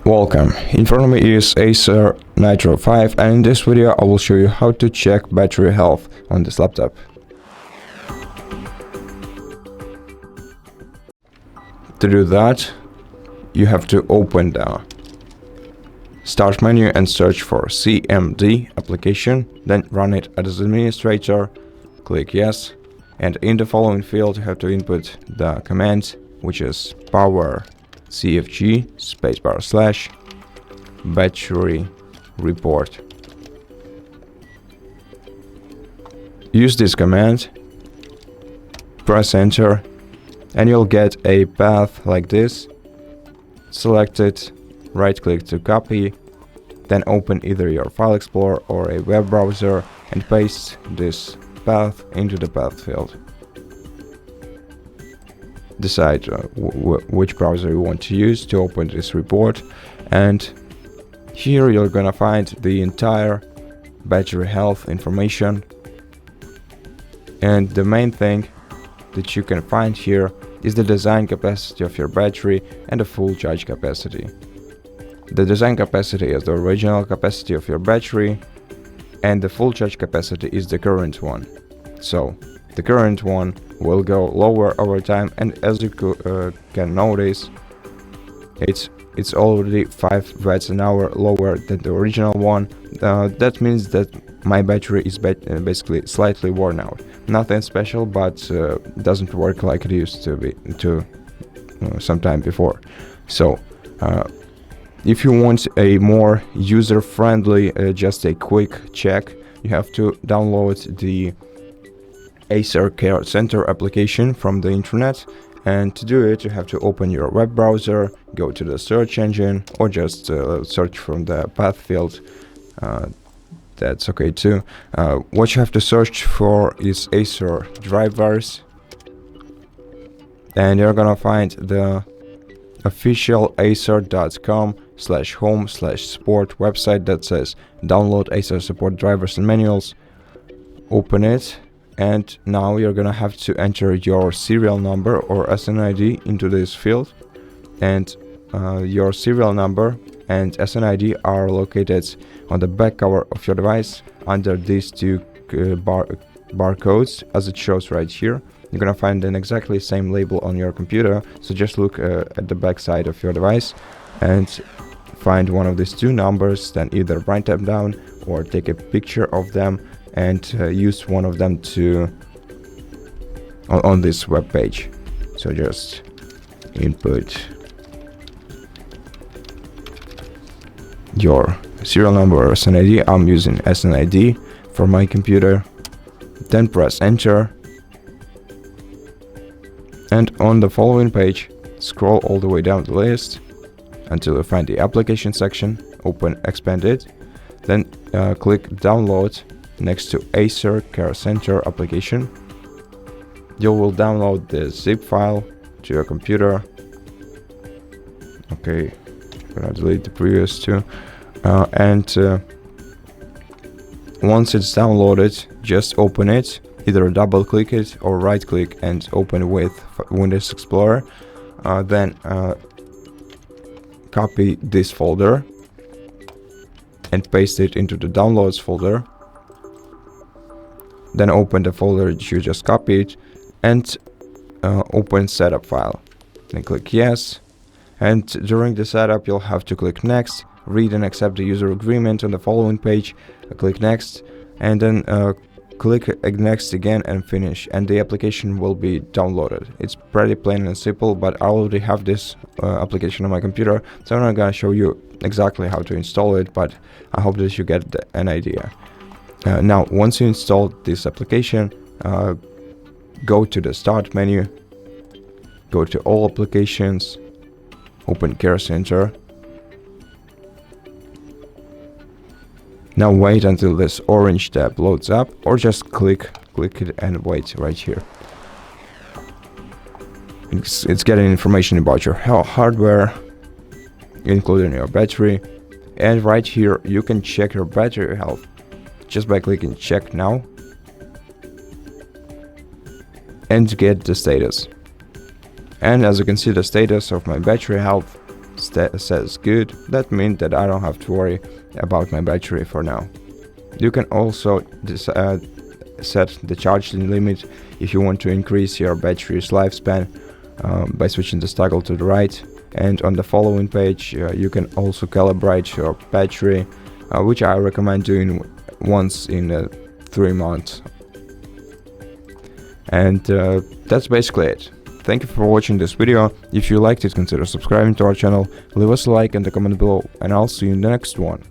Welcome, in front of me is ACER Nitro 5, and in this video I will show you how to check battery health on this laptop. To do that, you have to open the Start menu and search for CMD application, then run it as administrator, click yes, and in the following field you have to input the command, which is powercfg / battery report. Use this command, press enter, and you'll get a path like this. Select it, right click to copy, then open either your file explorer or a web browser and paste this path into the path field. Decide which browser you want to use to open this report, and here you're gonna find the entire battery health information. And the main thing that you can find here is the design capacity of your battery and the full charge capacity. The design capacity is the original capacity of your battery, and the full charge capacity is the current one. So the current one will go lower over time, and as you can notice, it's already 5 watts an hour lower than the original one. That means that my battery is basically slightly worn out. Nothing special, but doesn't work like it used to be some time before. So if you want a more user-friendly, just a quick check, you have to download the Acer Care Center application from the internet. And to do it, you have to open your web browser, go to the search engine, or just search from the path field. That's okay too. What you have to search for is Acer drivers, and you're gonna find the official acer.com/home/support website that says download Acer support drivers and manuals. Open it, and now you're gonna have to enter your serial number or SNID into this field, and your serial number and SNID are located on the back cover of your device under these two barcodes, as it shows right here. You're gonna find an exactly same label on your computer, so just look at the back side of your device and find one of these two numbers, then either write them down or take a picture of them and use one of them to on this web page. So just input your serial number or SNID. I'm using SNID for my computer, then press enter, and on the following page scroll all the way down the list until you find the application section, expand it, then click download next to Acer Care Center application. You will download the zip file to your computer. Okay, I'm gonna delete the previous two, and once it's downloaded, just open it, either double click it or right click and open with Windows Explorer. Then copy this folder and paste it into the downloads folder. Then open the folder that you just copied and open setup file. Then click yes, and during the setup you'll have to click next, read and accept the user agreement on the following page, click next, and then click next again and finish, and the application will be downloaded. It's pretty plain and simple, but I already have this application on my computer, so I'm not gonna show you exactly how to install it, but I hope that you get an idea. Now, once you install this application, go to the Start menu, go to All Applications, open Care Center. Now wait until this orange tab loads up, or just click it and wait right here. It's getting information about your hardware, including your battery, and right here you can check your battery health just by clicking check now and get the status. And as you can see, the status of my battery health says good, that means that I don't have to worry about my battery for now. You can also set the charging limit if you want to increase your battery's lifespan by switching the toggle to the right. And on the following page you can also calibrate your battery, which I recommend doing once in 3 months. And that's basically it. Thank you for watching this video. If you liked it, consider subscribing to our channel, leave us a like and a comment below, and I'll see you in the next one.